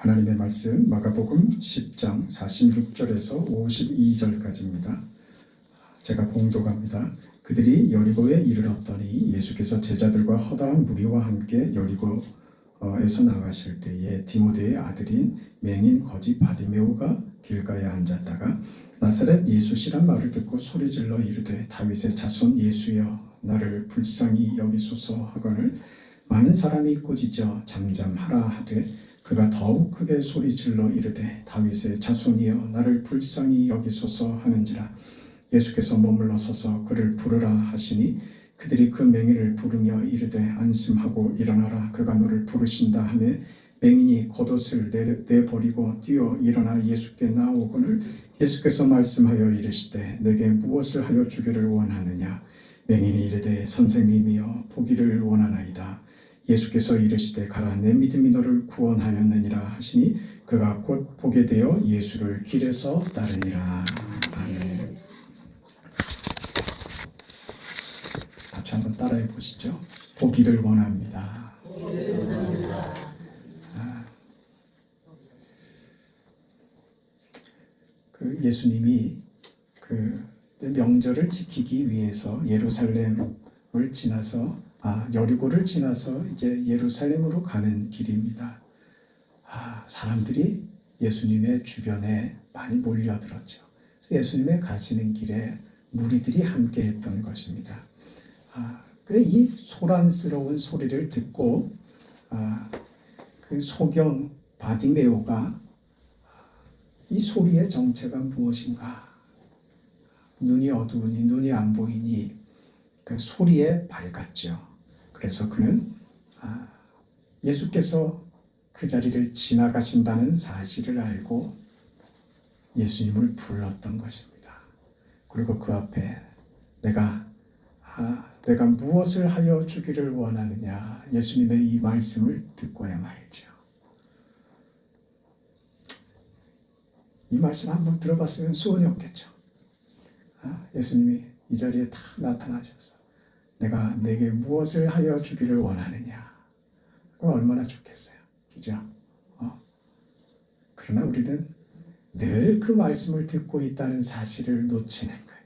하나님의 말씀 마가복음 10장 46절에서 52절까지입니다. 제가 봉독합니다. 그들이 여리고에 이르렀더니 예수께서 제자들과 허다한 무리와 함께 여리고에서 나가실 때에 디모데의 아들인 맹인 거지 바디메오가 길가에 앉았다가 나사렛 예수시란 말을 듣고 소리질러 이르되 다윗의 자손 예수여 나를 불쌍히 여기소서 하거늘 많은 사람이 꾸짖어 잠잠하라 하되 그가 더욱 크게 소리질러 이르되 다윗의 자손이여 나를 불쌍히 여기소서 하는지라. 예수께서 머물러 서서 그를 부르라 하시니 그들이 그 맹인을 부르며 이르되 안심하고 일어나라 그가 너를 부르신다 하며 맹인이 겉옷을 내버리고 뛰어 일어나 예수께 나오거늘 예수께서 말씀하여 이르시되 내게 무엇을 하여 주기를 원하느냐. 맹인이 이르되 선생님이여 보기를 원하나이다. 예수께서 이르시되 가라 내 믿음이 너를 구원하였느니라 하시니 그가 곧 보게 되어 예수를 길에서 따르니라. 아멘. 같이 한번 따라해 보시죠. 보기를 원합니다. 예수님이 명절을 지키기 위해서 예루살렘을 지나서 여리고를 지나서 이제 예루살렘으로 가는 길입니다. 사람들이 예수님의 주변에 많이 몰려들었죠. 그래서 예수님의 가시는 길에 무리들이 함께 했던 것입니다. 그래 이 소란스러운 소리를 듣고 그 소경 바디메오가 이 소리의 정체가 무엇인가? 눈이 어두우니 눈이 안 보이니 그 소리에 밝았죠. 그래서 그는 예수께서 그 자리를 지나가신다는 사실을 알고 예수님을 불렀던 것입니다. 그리고 그 앞에 내가 무엇을 하여 주기를 원하느냐 예수님의 이 말씀을 듣고야 말이죠. 이 말씀 한번 들어봤으면 소원이 없겠죠. 예수님이 이 자리에 다 나타나셔서 내가 내게 무엇을 하여 주기를 원하느냐. 얼마나 좋겠어요. 그죠? 그러나 우리는 늘 그 말씀을 듣고 있다는 사실을 놓치는 거예요.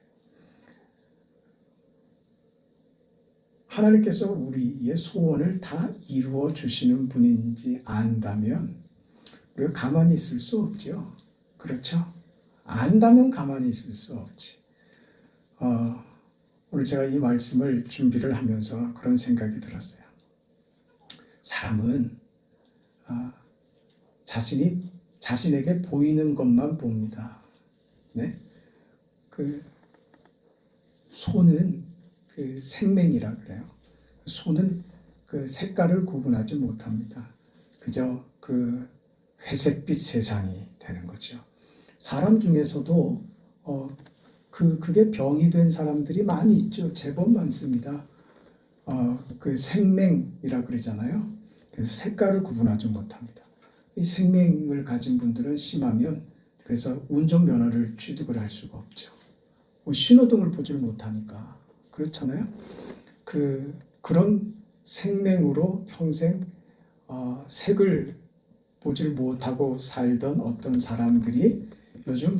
하나님께서 우리의 소원을 다 이루어 주시는 분인지 안다면 우리가 가만히 있을 수 없죠. 그렇죠? 안다면 가만히 있을 수 없지. 오늘 제가 이 말씀을 준비를 하면서 그런 생각이 들었어요. 사람은 자신에게 보이는 것만 봅니다. 네? 소는 생명이라 그래요. 소는 색깔을 구분하지 못합니다. 그저 회색빛 세상이 되는 거죠. 사람 중에서도 그게 병이 된 사람들이 많이 있죠. 제법 많습니다. 생맹이라 그러잖아요. 그래서 색깔을 구분하지 못합니다. 이 생맹을 가진 분들은 심하면 그래서 운전면허를 취득을 할 수가 없죠. 신호등을 보질 못하니까 그렇잖아요. 그런 생맹으로 평생 색을 보질 못하고 살던 어떤 사람들이 요즘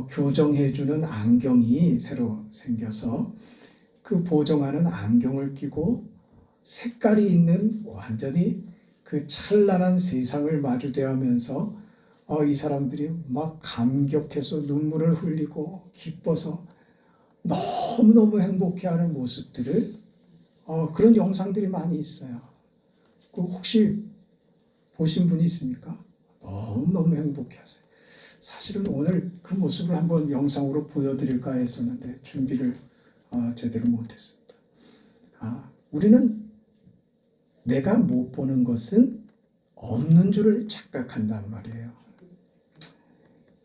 교정해주는 안경이 새로 생겨서 그 보정하는 안경을 끼고 색깔이 있는 완전히 찬란한 세상을 마주대하면서 이 사람들이 막 감격해서 눈물을 흘리고 기뻐서 너무너무 행복해하는 모습들을 그런 영상들이 많이 있어요. 혹시 보신 분이 있습니까? 너무너무 행복해하세요. 사실은 오늘 그 모습을 한번 영상으로 보여드릴까 했었는데 준비를 제대로 못했습니다. 우리는 내가 못 보는 것은 없는 줄을 착각한단 말이에요.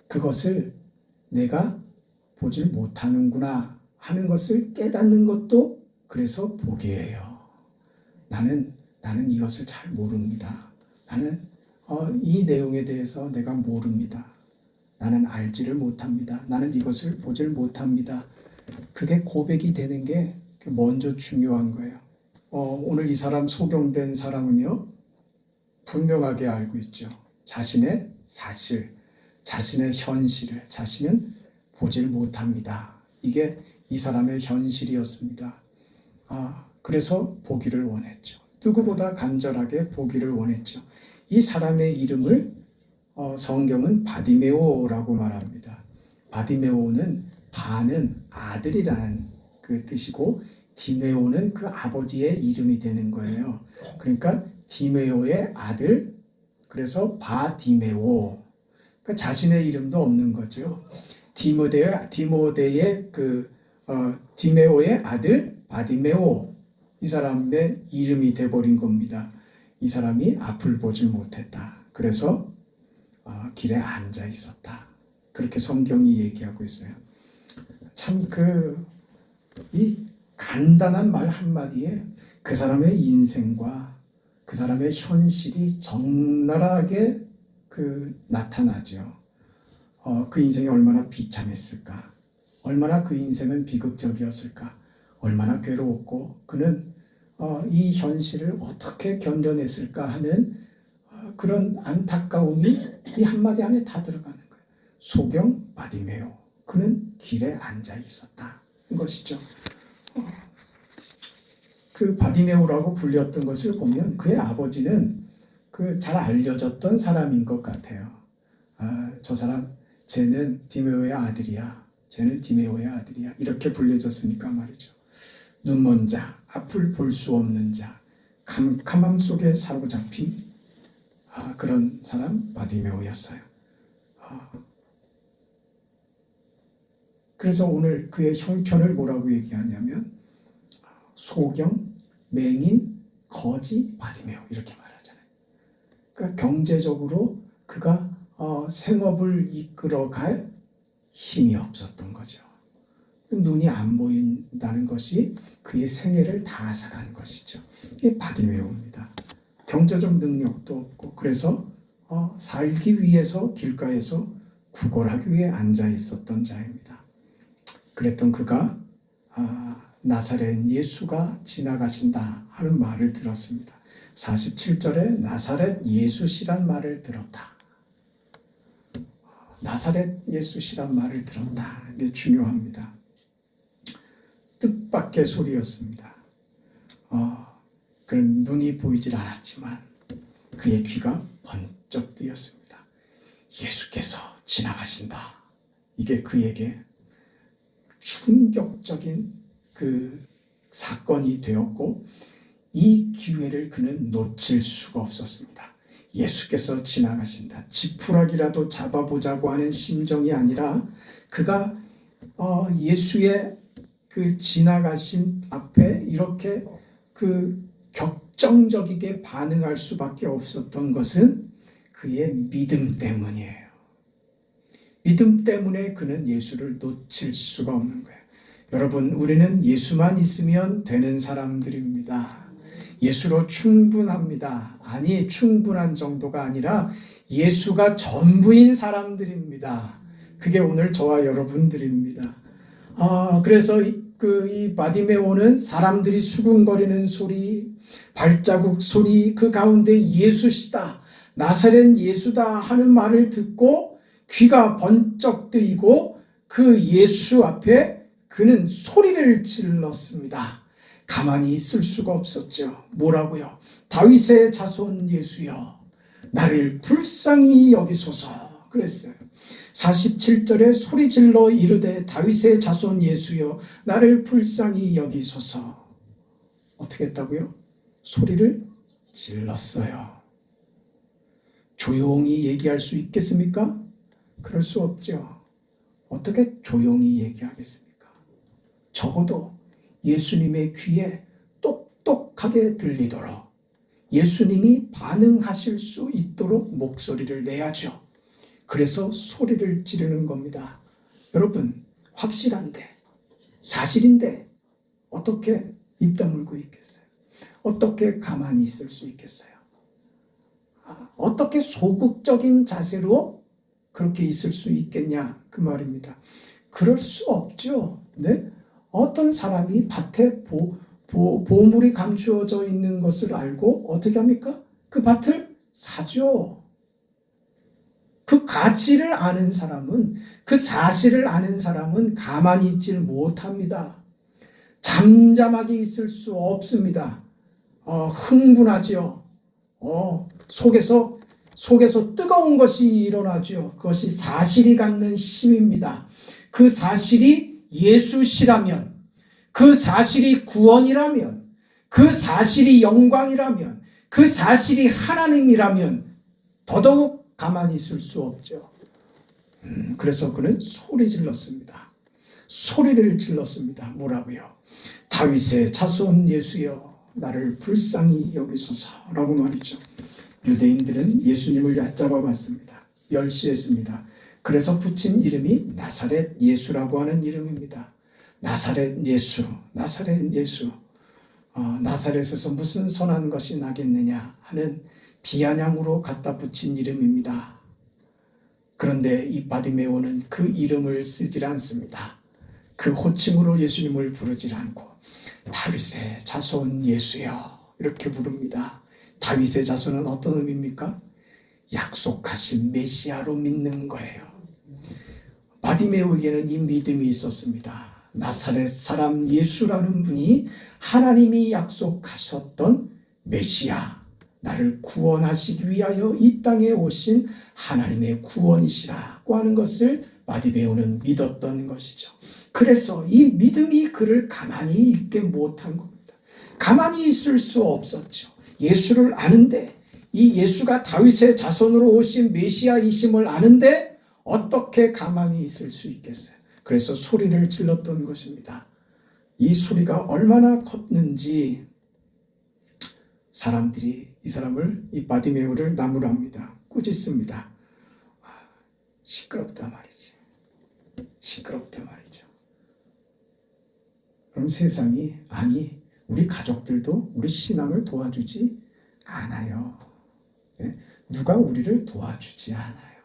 그것을 내가 보질 못하는구나 하는 것을 깨닫는 것도 그래서 복이에요. 나는 이것을 잘 모릅니다. 나는 이 내용에 대해서 내가 모릅니다. 나는 알지를 못합니다. 나는 이것을 보질 못합니다. 그게 고백이 되는 게 먼저 중요한 거예요. 오늘 이 사람 소경된 사람은요 분명하게 알고 있죠. 자신의 사실, 자신의 현실을 자신은 보질 못합니다. 이게 이 사람의 현실이었습니다. 그래서 보기를 원했죠. 누구보다 간절하게 보기를 원했죠. 이 사람의 이름을 성경은 바디메오라고 말합니다. 바디메오는 바는 아들이라는 그 뜻이고 디메오는 그 아버지의 이름이 되는 거예요. 그러니까 디메오의 아들, 그래서 바디메오. 그러니까 자신의 이름도 없는 거죠. 디모데의 디메오의 아들 바디메오, 이 사람의 이름이 돼버린 겁니다. 이 사람이 앞을 보지 못했다. 그래서 길에 앉아 있었다. 그렇게 성경이 얘기하고 있어요. 참 이 간단한 말 한마디에 그 사람의 인생과 그 사람의 현실이 적나라하게 나타나죠. 그 인생이 얼마나 비참했을까, 얼마나 그 인생은 비극적이었을까, 얼마나 괴로웠고 그는 이 현실을 어떻게 견뎌냈을까 하는 그런 안타까움이 이 한마디 안에 다 들어가는 거예요. 소경 바디메오, 그는 길에 앉아 있었다 것이죠. 그 바디메오라고 불렸던 것을 보면 그의 아버지는 잘 알려졌던 사람인 것 같아요. 저 사람, 쟤는 디메오의 아들이야. 쟤는 디메오의 아들이야. 이렇게 불려졌으니까 말이죠. 눈먼 자, 앞을 볼 수 없는 자, 캄캄함 속에 사로잡힌 그런 사람 바디메오였어요. 그래서 오늘 그의 형편을 뭐라고 얘기하냐면 소경, 맹인, 거지, 바디메오 이렇게 말하잖아요. 그러니까 경제적으로 그가 생업을 이끌어갈 힘이 없었던 거죠. 눈이 안 보인다는 것이 그의 생애를 다 앗아간 것이죠. 이게 바디메오입니다. 경제적 능력도 없고 그래서 살기 위해서 길가에서 구걸하기 위해 앉아 있었던 자입니다. 그랬던 그가 나사렛 예수가 지나가신다 하는 말을 들었습니다. 47절에 나사렛 예수시란 말을 들었다. 나사렛 예수시란 말을 들었다. 이게 중요합니다. 뜻밖의 소리였습니다. 그는 눈이 보이질 않았지만 그의 귀가 번쩍 뜨였습니다. 예수께서 지나가신다. 이게 그에게 충격적인 사건이 되었고 이 기회를 그는 놓칠 수가 없었습니다. 예수께서 지나가신다. 지푸라기라도 잡아보자고 하는 심정이 아니라 그가 예수의 지나가신 앞에 이렇게 격정적이게 반응할 수밖에 없었던 것은 그의 믿음 때문이에요. 믿음 때문에 그는 예수를 놓칠 수가 없는 거예요. 여러분, 우리는 예수만 있으면 되는 사람들입니다. 예수로 충분합니다. 아니, 충분한 정도가 아니라 예수가 전부인 사람들입니다. 그게 오늘 저와 여러분들입니다. 그래서 이 바디메오는 사람들이 수군거리는 소리, 발자국 소리, 그 가운데 예수시다, 나사렛 예수다 하는 말을 듣고 귀가 번쩍 뜨이고 그 예수 앞에 그는 소리를 질렀습니다. 가만히 있을 수가 없었죠. 뭐라고요? 다윗의 자손 예수여, 나를 불쌍히 여기소서 그랬어요. 47절에 소리질러 이르되 다윗의 자손 예수여, 나를 불쌍히 여기소서. 어떻게 했다고요? 소리를 질렀어요. 조용히 얘기할 수 있겠습니까? 그럴 수 없죠. 어떻게 조용히 얘기하겠습니까? 적어도 예수님의 귀에 똑똑하게 들리도록, 예수님이 반응하실 수 있도록 목소리를 내야죠. 그래서 소리를 지르는 겁니다. 여러분, 확실한데, 사실인데 어떻게 입 다물고 있겠어요? 어떻게 가만히 있을 수 있겠어요? 어떻게 소극적인 자세로 그렇게 있을 수 있겠냐, 그 말입니다. 그럴 수 없죠. 네? 어떤 사람이 밭에 보물이 감추어져 있는 것을 알고 어떻게 합니까? 그 밭을 사죠. 가치를 아는 사람은, 그 사실을 아는 사람은 가만히 있질 못합니다. 잠잠하게 있을 수 없습니다. 흥분하지요. 속에서 뜨거운 것이 일어나죠. 그것이 사실이 갖는 힘입니다. 그 사실이 예수시라면, 그 사실이 구원이라면, 그 사실이 영광이라면, 그 사실이 하나님이라면 더더욱 가만히 있을 수 없죠. 그래서 그는 소리 질렀습니다. 소리를 질렀습니다. 뭐라고요? 다윗의 자손 예수여, 나를 불쌍히 여기소서라고 말이죠. 유대인들은 예수님을 얕잡아 봤습니다. 멸시했습니다. 그래서 붙인 이름이 나사렛 예수라고 하는 이름입니다. 나사렛 예수, 나사렛 예수. 나사렛에서 무슨 선한 것이 나겠느냐 하는 비아냥으로 갖다 붙인 이름입니다. 그런데 이 바디메오는 그 이름을 쓰질 않습니다. 그 호칭으로 예수님을 부르질 않고 다윗의 자손 예수여 이렇게 부릅니다. 다윗의 자손은 어떤 의미입니까? 약속하신 메시아로 믿는 거예요. 바디메오에게는 이 믿음이 있었습니다. 나사렛 사람 예수라는 분이 하나님이 약속하셨던 메시아, 나를 구원하시기 위하여 이 땅에 오신 하나님의 구원이시라고 하는 것을 바디메오는 믿었던 것이죠. 그래서 이 믿음이 그를 가만히 있게 못한 겁니다. 가만히 있을 수 없었죠. 예수를 아는데, 이 예수가 다윗의 자손으로 오신 메시아이심을 아는데 어떻게 가만히 있을 수 있겠어요? 그래서 소리를 질렀던 것입니다. 이 소리가 얼마나 컸는지 사람들이 이 사람을, 이 바디메오를 나무랍니다. 꾸짖습니다. 시끄럽다 말이지. 시끄럽다 말이죠. 그럼 세상이, 아니 우리 가족들도 우리 신앙을 도와주지 않아요. 누가 우리를 도와주지 않아요.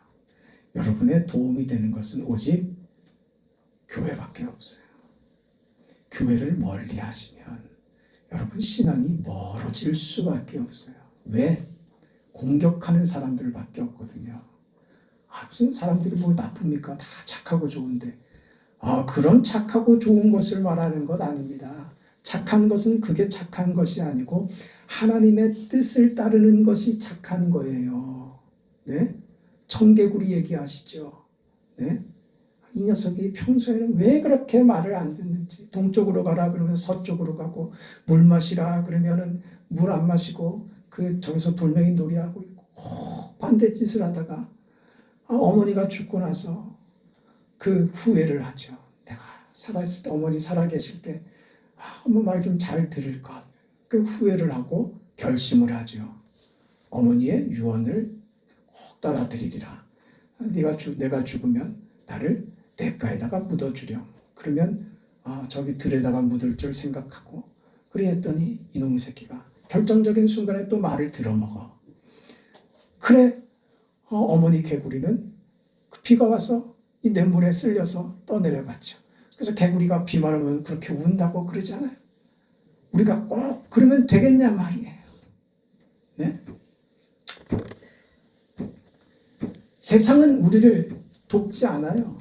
여러분의 도움이 되는 것은 오직 교회밖에 없어요. 교회를 멀리 하시면 여러분 신앙이 멀어질 수밖에 없어요. 왜? 공격하는 사람들밖에 없거든요. 무슨 사람들이 뭐 나쁩니까? 다 착하고 좋은데. 그런 착하고 좋은 것을 말하는 것 아닙니다. 착한 것은 그게 착한 것이 아니고 하나님의 뜻을 따르는 것이 착한 거예요. 네? 청개구리 얘기하시죠. 네? 이 녀석이 평소에는 왜 그렇게 말을 안 듣는지, 동쪽으로 가라 그러면 서쪽으로 가고, 물 마시라 그러면은 물 안 마시고 저기서 돌멩이 놀이하고 있고, 반대짓을 하다가 어머니가 죽고 나서 그 후회를 하죠. 내가 살아있을 때, 어머니 살아계실 때 어머 말 좀 잘 들을 것. 그 후회를 하고 결심을 하죠. 어머니의 유언을 꼭 따라드리리라. 내가 죽으면 나를 냇가에다가 묻어주렴. 그러면 저기 들에다가 묻을 줄 생각하고, 그랬더니 이놈의 새끼가 결정적인 순간에 또 말을 들어먹어. 그래, 어머니 개구리는 그 비가 와서 이 냇물에 쓸려서 떠내려갔죠. 그래서 개구리가 비만 오면 그렇게 운다고 그러잖아요. 우리가 꼭 그러면 되겠냐 말이에요. 네? 세상은 우리를 돕지 않아요.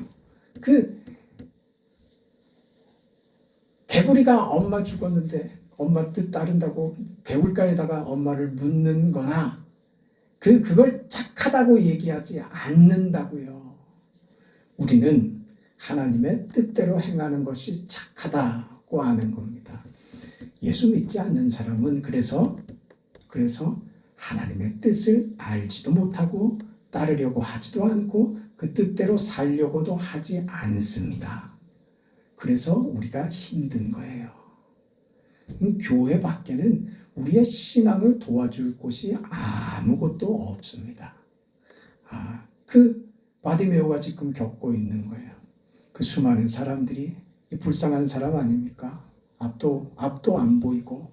개구리가 엄마 죽었는데 엄마 뜻 따른다고 개울가에다가 엄마를 묻는 거나 그걸 착하다고 얘기하지 않는다고요. 우리는 하나님의 뜻대로 행하는 것이 착하다고 하는 겁니다. 예수 믿지 않는 사람은 그래서 하나님의 뜻을 알지도 못하고 따르려고 하지도 않고 그 뜻대로 살려고도 하지 않습니다. 그래서 우리가 힘든 거예요. 교회 밖에는 우리의 신앙을 도와줄 곳이 아무것도 없습니다. 그 바디메오가 지금 겪고 있는 거예요. 그 수많은 사람들이 불쌍한 사람 아닙니까? 앞도 안 보이고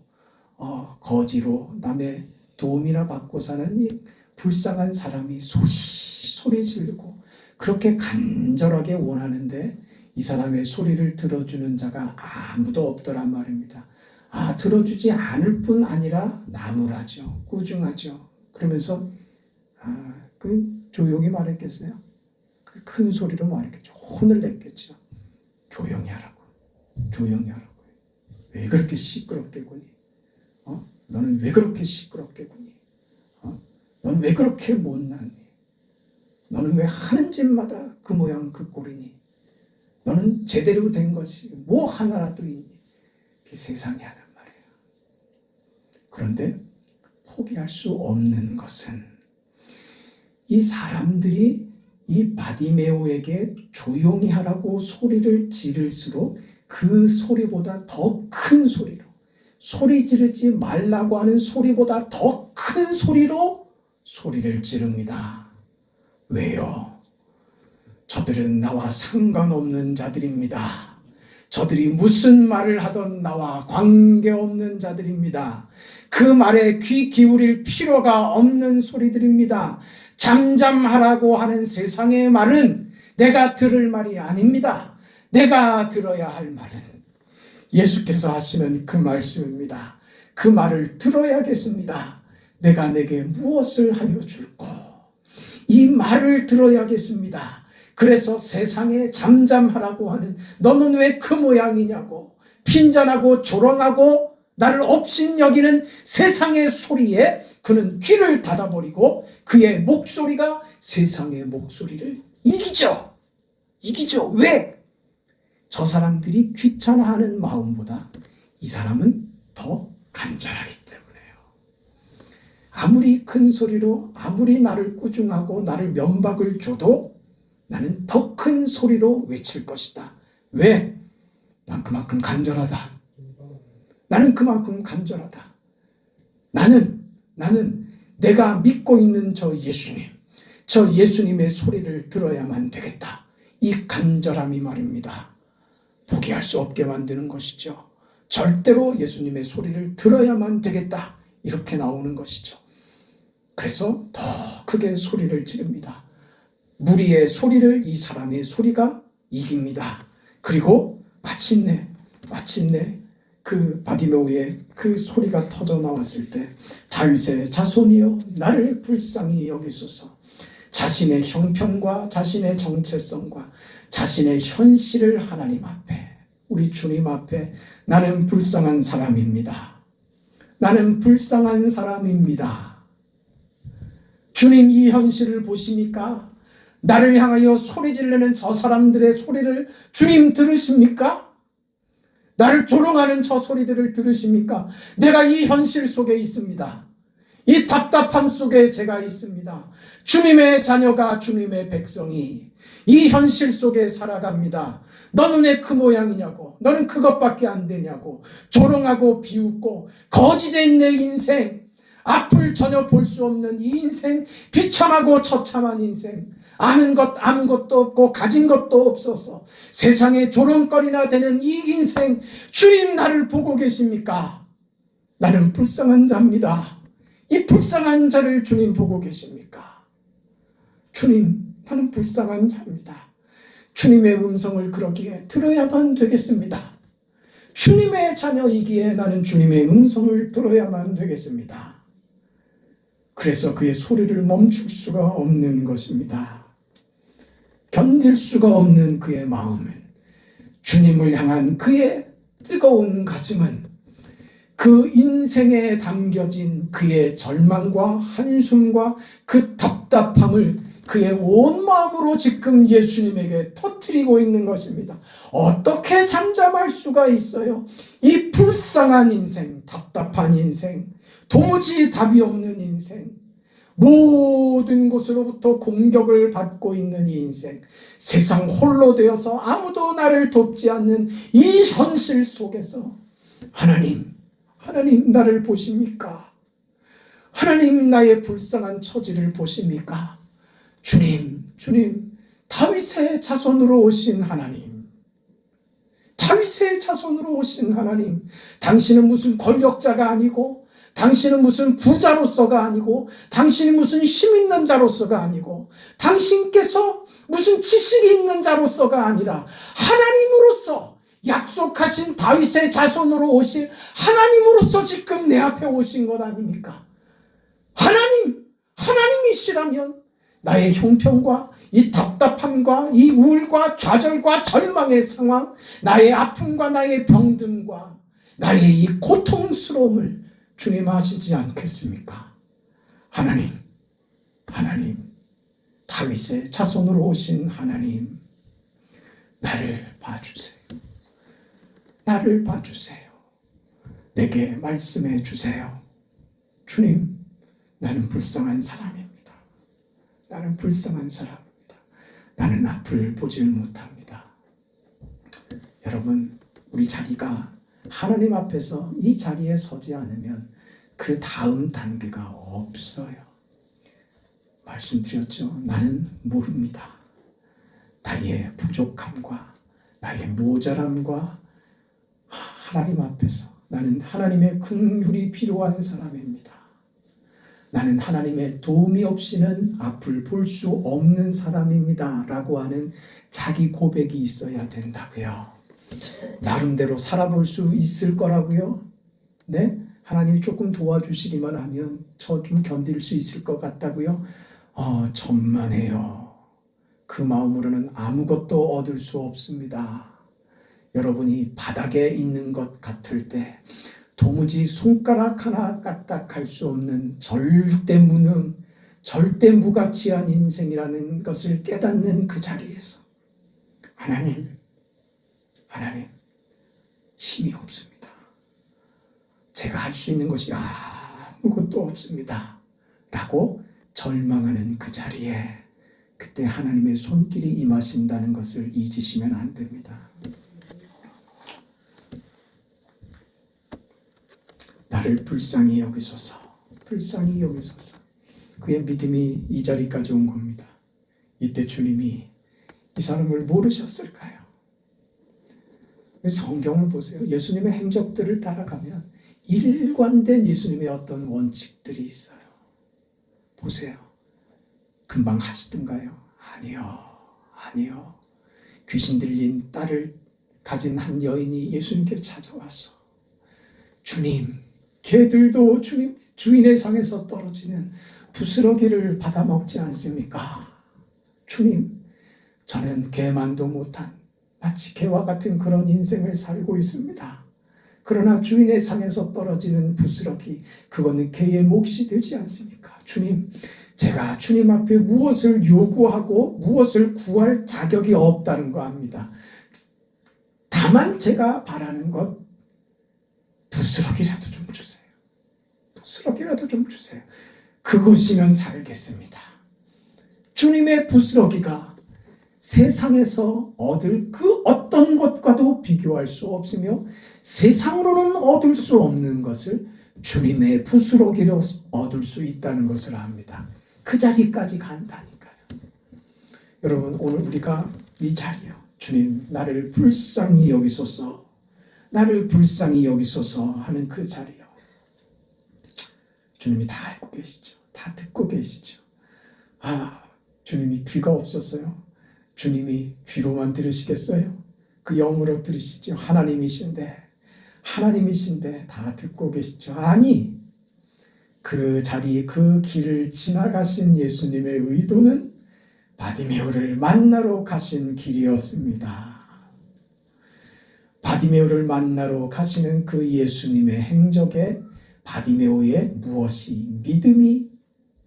거지로 남의 도움이나 받고 사는 이 불쌍한 사람이 소리 지르고 그렇게 간절하게 원하는데 이 사람의 소리를 들어주는 자가 아무도 없더란 말입니다. 들어주지 않을 뿐 아니라 나무라죠. 꾸중하죠. 그러면서 그 조용히 말했겠어요? 큰 소리로 말했겠죠. 혼을 냈겠죠. 조용히 하라고. 조용히 하라고. 왜 그렇게 시끄럽게 구니? 너는 왜 그렇게 시끄럽게 구니? 너는 왜 그렇게 못났니? 너는 왜 하는 짓마다 그 모양 그 꼴이니? 너는 제대로 된 것이 뭐 하나라도 있니? 그게 세상이 하는 말이에요. 그런데 포기할 수 없는 것은 이 사람들이 이 바디메오에게 조용히 하라고 소리를 지를수록 그 소리보다 더 큰 소리로, 소리 지르지 말라고 하는 소리보다 더 큰 소리로 소리를 지릅니다. 왜요? 저들은 나와 상관없는 자들입니다. 저들이 무슨 말을 하던 나와 관계없는 자들입니다. 그 말에 귀 기울일 필요가 없는 소리들입니다. 잠잠하라고 하는 세상의 말은 내가 들을 말이 아닙니다. 내가 들어야 할 말은 예수께서 하시는 그 말씀입니다. 그 말을 들어야겠습니다. 내가 내게 무엇을 하여 줄꼬? 이 말을 들어야겠습니다. 그래서 세상에 잠잠하라고 하는 너는 왜 그 모양이냐고 핀잔하고 조롱하고 나를 업신여기는 세상의 소리에 그는 귀를 닫아버리고 그의 목소리가 세상의 목소리를 이기죠. 왜? 저 사람들이 귀찮아하는 마음보다 이 사람은 더 간절하기 때문에요. 아무리 큰 소리로 아무리 나를 꾸중하고 나를 면박을 줘도 나는 더 큰 소리로 외칠 것이다. 왜? 난 그만큼 간절하다. 나는 그만큼 간절하다. 나는 내가 믿고 있는 저 예수님의 소리를 들어야만 되겠다. 이 간절함이 말입니다. 포기할 수 없게 만드는 것이죠. 절대로 예수님의 소리를 들어야만 되겠다. 이렇게 나오는 것이죠. 그래서 더 크게 소리를 지릅니다. 무리의 소리를 이 사람의 소리가 이깁니다. 그리고 마침내 그 바디메오의 그 소리가 터져 나왔을 때 다윗의 자손이여 나를 불쌍히 여기소서. 자신의 형편과 자신의 정체성과 자신의 현실을 하나님 앞에 우리 주님 앞에 나는 불쌍한 사람입니다. 나는 불쌍한 사람입니다. 주님 이 현실을 보십니까? 나를 향하여 소리 지르는 저 사람들의 소리를 주님 들으십니까? 나를 조롱하는 저 소리들을 들으십니까? 내가 이 현실 속에 있습니다. 이 답답함 속에 제가 있습니다. 주님의 자녀가 주님의 백성이 이 현실 속에 살아갑니다. 너는 왜 그 모양이냐고, 너는 그것밖에 안 되냐고 조롱하고 비웃고 거짓된 내 인생, 앞을 전혀 볼 수 없는 이 인생, 비참하고 처참한 인생, 아는 것 아무것도 없고 가진 것도 없어서 세상에 조롱거리나 되는 이 인생, 주님 나를 보고 계십니까? 나는 불쌍한 자입니다. 이 불쌍한 자를 주님 보고 계십니까? 주님, 나는 불쌍한 자입니다. 주님의 음성을 그러기에 들어야만 되겠습니다. 주님의 자녀이기에 나는 주님의 음성을 들어야만 되겠습니다. 그래서 그의 소리를 멈출 수가 없는 것입니다. 견딜 수가 없는 그의 마음은, 주님을 향한 그의 뜨거운 가슴은, 그 인생에 담겨진 그의 절망과 한숨과 그 답답함을 그의 온 마음으로 지금 예수님에게 터뜨리고 있는 것입니다. 어떻게 잠잠할 수가 있어요? 이 불쌍한 인생, 답답한 인생, 도무지 답이 없는 인생, 모든 곳으로부터 공격을 받고 있는 이 인생, 세상 홀로 되어서 아무도 나를 돕지 않는 이 현실 속에서 하나님 나를 보십니까? 하나님 나의 불쌍한 처지를 보십니까? 주님, 다윗의 자손으로 오신 하나님, 다윗의 자손으로 오신 하나님, 당신은 무슨 권력자가 아니고, 당신은 무슨 부자로서가 아니고, 당신이 무슨 힘 있는 자로서가 아니고, 당신께서 무슨 지식이 있는 자로서가 아니라 하나님으로서, 약속하신 다윗의 자손으로 오신 하나님으로서 지금 내 앞에 오신 것 아닙니까? 하나님이시라면 나의 형편과 이 답답함과 이 우울과 좌절과 절망의 상황, 나의 아픔과 나의 병듦과 나의 이 고통스러움을 주님 아시지 않겠습니까? 하나님, 다윗의 자손으로 오신 하나님, 나를 봐주세요. 나를 봐주세요. 내게 말씀해 주세요. 주님, 나는 불쌍한 사람입니다. 나는 불쌍한 사람입니다. 나는 앞을 보질 못합니다. 여러분, 우리 자리가 하나님 앞에서 이 자리에 서지 않으면 그 다음 단계가 없어요. 말씀드렸죠. 나는 모릅니다. 나의 부족함과 나의 모자람과 하나님 앞에서 나는 하나님의 긍휼이 필요한 사람입니다. 나는 하나님의 도움이 없이는 앞을 볼 수 없는 사람입니다. 라고 하는 자기 고백이 있어야 된다고요. 나름대로 살아볼 수 있을 거라고요. 네? 하나님이 조금 도와주시기만 하면 저 좀 견딜 수 있을 것 같다고요. 천만에요. 그 마음으로는 아무것도 얻을 수 없습니다. 여러분이 바닥에 있는 것 같을 때 도무지 손가락 하나 까딱할 수 없는 절대 무능, 절대 무가치한 인생이라는 것을 깨닫는 그 자리에서 하나님, 힘이 없습니다. 제가 할 수 있는 것이 아무것도 없습니다. 라고 절망하는 그 자리에 그때 하나님의 손길이 임하신다는 것을 잊으시면 안 됩니다. 나를 불쌍히 여기소서. 그의 믿음이 이 자리까지 온 겁니다. 이때 주님이 이 사람을 모르셨을까요? 성경을 보세요. 예수님의 행적들을 따라가면 일관된 예수님의 어떤 원칙들이 있어요. 보세요. 금방 하시던가요? 아니요. 귀신 들린 딸을 가진 한 여인이 예수님께 찾아와서 주님, 개들도 주님 주인의 상에서 떨어지는 부스러기를 받아먹지 않습니까? 주님, 저는 개만도 못한 마치 개와 같은 그런 인생을 살고 있습니다. 그러나 주인의 상에서 떨어지는 부스러기, 그거는 개의 몫이 되지 않습니까? 주님, 제가 주님 앞에 무엇을 요구하고 무엇을 구할 자격이 없다는 거 압니다. 다만 제가 바라는 것, 부스러기라도 좀 주세요. 그것이면 살겠습니다. 주님의 부스러기가 세상에서 얻을 그 어떤 것과도 비교할 수 없으며 세상으로는 얻을 수 없는 것을 주님의 부스러기로 얻을 수 있다는 것을 압니다. 그 자리까지 간다니까요. 여러분, 오늘 우리가 이 자리요. 주님, 나를 불쌍히 여기소서 하는 그 자리요. 주님이 다 알고 계시죠. 다 듣고 계시죠. 주님이 귀가 없었어요. 주님이 귀로만 들으시겠어요? 그 영으로 들으시죠. 하나님이신데 다 듣고 계시죠. 아니, 그 자리, 그 길을 지나가신 예수님의 의도는 바디메오를 만나러 가신 길이었습니다. 바디메오를 만나러 가시는 그 예수님의 행적에 바디메오의 무엇이 믿음이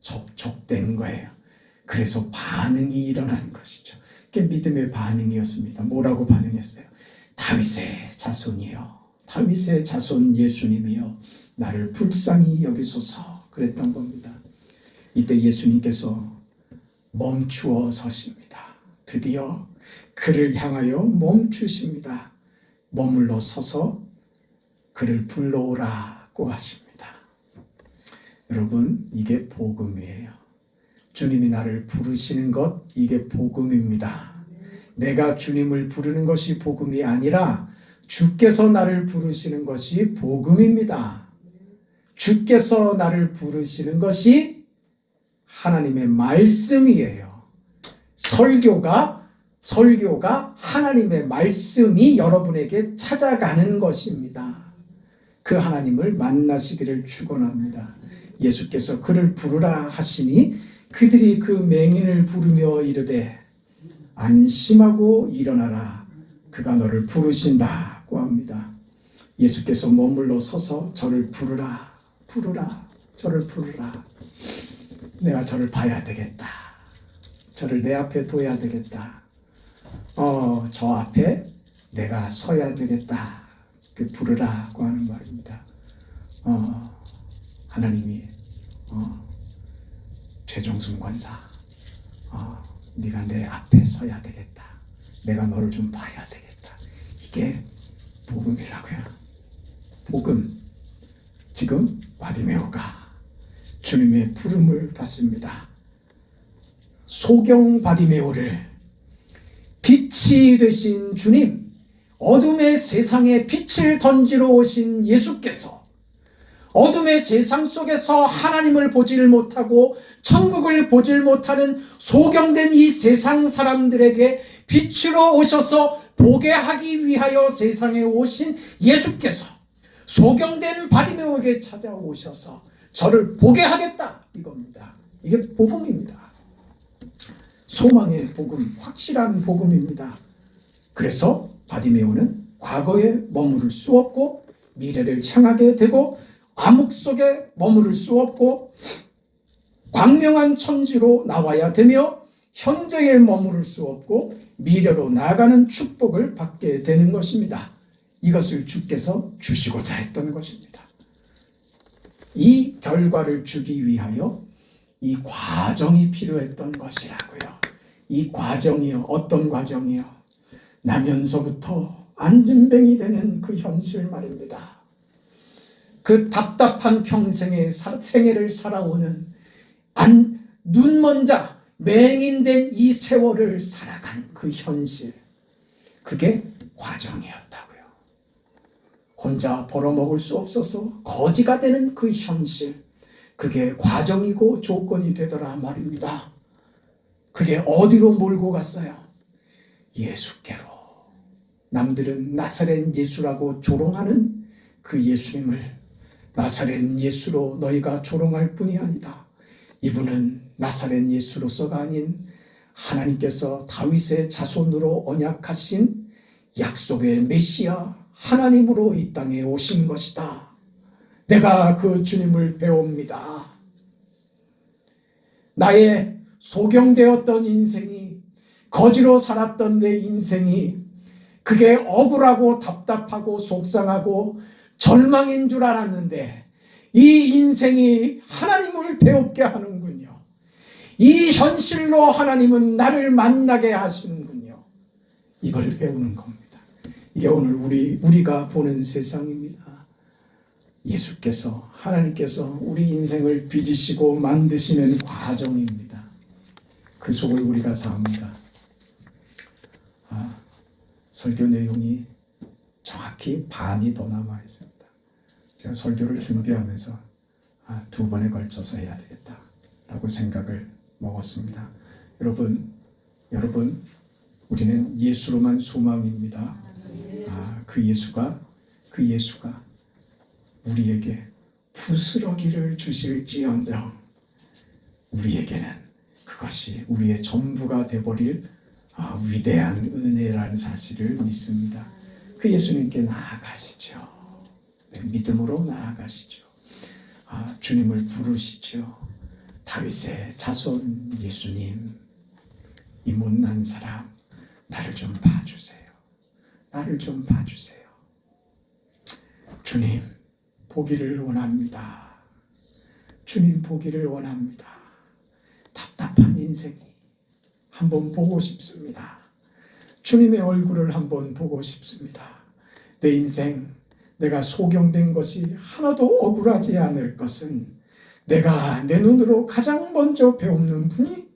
접촉된 거예요. 그래서 반응이 일어난 것이죠. 그게 믿음의 반응이었습니다. 뭐라고 반응했어요? 다윗의 자손이요. 다윗의 자손 예수님이요. 나를 불쌍히 여기소서 그랬던 겁니다. 이때 예수님께서 멈추어 서십니다. 드디어 그를 향하여 멈추십니다. 머물러 서서 그를 불러오라고 하십니다. 여러분, 이게 복음이에요. 주님이 나를 부르시는 것, 이게 복음입니다. 내가 주님을 부르는 것이 복음이 아니라 주께서 나를 부르시는 것이 복음입니다. 주께서 나를 부르시는 것이 하나님의 말씀이에요. 설교가 하나님의 말씀이 여러분에게 찾아가는 것입니다. 그 하나님을 만나시기를 축원합니다. 예수께서 그를 부르라 하시니 그들이 그 맹인을 부르며 이르되 안심하고 일어나라 그가 너를 부르신다고 합니다. 예수께서 머물러 서서 저를 부르라 부르라 저를 부르라. 내가 저를 봐야 되겠다. 저를 내 앞에 둬야 되겠다. 저 앞에 내가 서야 되겠다. 그 부르라고 하는 말입니다. 하나님이 최종순 권사 네가 내 앞에 서야 되겠다. 내가 너를 좀 봐야 되겠다. 이게 복음이라고요. 복음. 지금 바디메오가 주님의 부름을 받습니다. 소경 바디메오를 빛이 되신 주님, 어둠의 세상에 빛을 던지러 오신 예수께서 어둠의 세상 속에서 하나님을 보질 못하고 천국을 보질 못하는 소경된 이 세상 사람들에게 빛으로 오셔서 보게 하기 위하여 세상에 오신 예수께서 소경된 바디메오에게 찾아오셔서 저를 보게 하겠다 이겁니다. 이게 복음입니다. 소망의 복음, 확실한 복음입니다. 그래서 바디메오는 과거에 머무를 수 없고 미래를 향하게 되고 암흑 속에 머무를 수 없고 광명한 천지로 나와야 되며 현재에 머무를 수 없고 미래로 나아가는 축복을 받게 되는 것입니다. 이것을 주께서 주시고자 했던 것입니다. 이 결과를 주기 위하여 이 과정이 필요했던 것이라고요. 이 과정이요. 어떤 과정이요? 나면서부터 안진뱅이 되는 그 현실 말입니다. 그 답답한 평생의 생애를 살아오는 눈먼 자, 맹인된 이 세월을 살아간 그 현실, 그게 과정이었다고요. 혼자 벌어먹을 수 없어서 거지가 되는 그 현실, 그게 과정이고 조건이 되더라 말입니다. 그게 어디로 몰고 갔어요? 예수께로. 남들은 나사렛 예수라고 조롱하는 그 예수님을 나사렛 예수로 너희가 조롱할 뿐이 아니다. 이분은 나사렛 예수로서가 아닌 하나님께서 다윗의 자손으로 언약하신 약속의 메시아 하나님으로 이 땅에 오신 것이다. 내가 그 주님을 배웁니다. 나의 소경되었던 인생이, 거지로 살았던 내 인생이 그게 억울하고 답답하고 속상하고 절망인 줄 알았는데 이 인생이 하나님을 배웁게 하는군요. 이 현실로 하나님은 나를 만나게 하시는군요. 이걸 배우는 겁니다. 이게 오늘 우리가 보는 세상입니다. 예수께서, 하나님께서 우리 인생을 빚으시고 만드시는 과정입니다. 그 속을 우리가 삽니다. 설교 내용이 정확히 반이 더 남아 있습니다. 제가 설교를 준비하면서 2번에 걸쳐서 해야 되겠다라고 생각을 먹었습니다. 여러분, 우리는 예수로만 소망입니다. 그 예수가 우리에게 부스러기를 주실지언정 우리에게는 그것이 우리의 전부가 되어버릴 위대한 은혜라는 사실을 믿습니다. 그 예수님께 나아가시죠. 네, 믿음으로 나아가시죠. 주님을 부르시죠. 다윗의 자손 예수님, 이 못난 사람 나를 좀 봐주세요. 나를 좀 봐주세요. 주님 보기를 원합니다. 주님 보기를 원합니다. 답답한 인생이 한번 보고 싶습니다. 주님의 얼굴을 한번 보고 싶습니다. 내 인생, 내가 소경된 것이 하나도 억울하지 않을 것은 내가 내 눈으로 가장 먼저 배우는 분이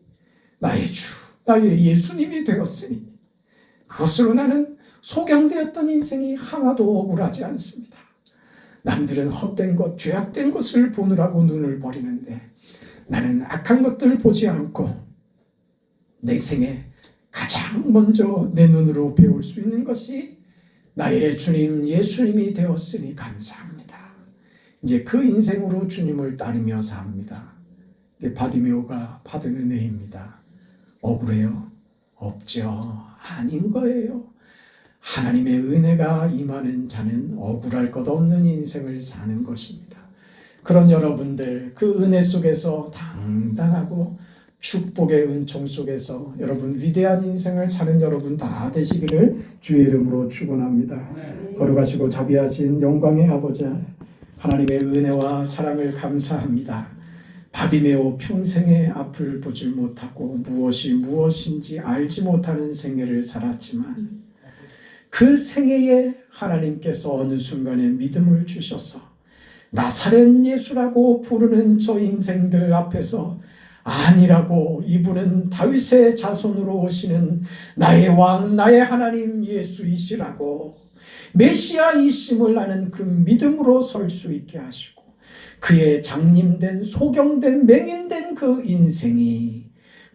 나의 주, 나의 예수님이 되었으니 그것으로 나는 소경되었던 인생이 하나도 억울하지 않습니다. 남들은 헛된 것, 죄악된 것을 보느라고 눈을 버리는데 나는 악한 것들 보지 않고 내 생에 가장 먼저 내 눈으로 배울 수 있는 것이 나의 주님 예수님이 되었으니 감사합니다. 이제 그 인생으로 주님을 따르며 삽니다. 이게 바디메오가 받은 은혜입니다. 억울해요? 없죠. 아닌 거예요. 하나님의 은혜가 임하는 자는 억울할 것 없는 인생을 사는 것입니다. 그런 여러분들, 그 은혜 속에서 당당하고 축복의 은총 속에서 여러분 위대한 인생을 사는 여러분 다 되시기를 주의 이름으로 축원합니다. 거룩하시고 자비하신 영광의 아버지, 하나님의 은혜와 사랑을 감사합니다. 바디메오 평생의 앞을 보지 못하고 무엇이 무엇인지 알지 못하는 생애를 살았지만 그 생애에 하나님께서 어느 순간에 믿음을 주셔서 나사렛 예수라고 부르는 저 인생들 앞에서 아니라고, 이분은 다윗의 자손으로 오시는 나의 왕, 나의 하나님 예수이시라고 메시아이심을 아는 그 믿음으로 설 수 있게 하시고 그의 장님된 소경된 맹인된 그 인생이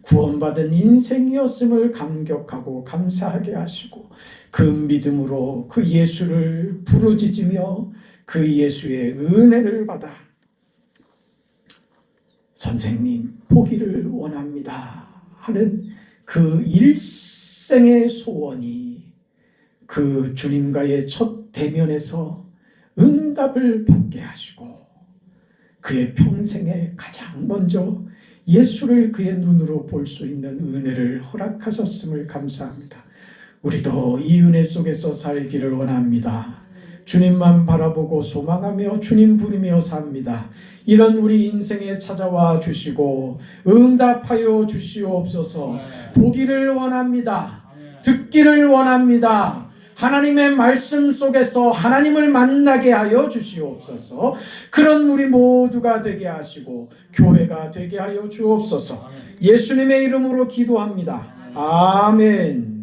구원받은 인생이었음을 감격하고 감사하게 하시고 그 믿음으로 그 예수를 부르짖으며 그 예수의 은혜를 받아 선생님 보기를 원합니다 하는 그 일생의 소원이 그 주님과의 첫 대면에서 응답을 받게 하시고 그의 평생에 가장 먼저 예수를 그의 눈으로 볼 수 있는 은혜를 허락하셨음을 감사합니다. 우리도 이 은혜 속에서 살기를 원합니다. 주님만 바라보고 소망하며 주님 부르며 삽니다. 이런 우리 인생에 찾아와 주시고 응답하여 주시옵소서. 보기를 원합니다. 듣기를 원합니다. 하나님의 말씀 속에서 하나님을 만나게 하여 주시옵소서. 그런 우리 모두가 되게 하시고 교회가 되게 하여 주옵소서. 예수님의 이름으로 기도합니다. 아멘.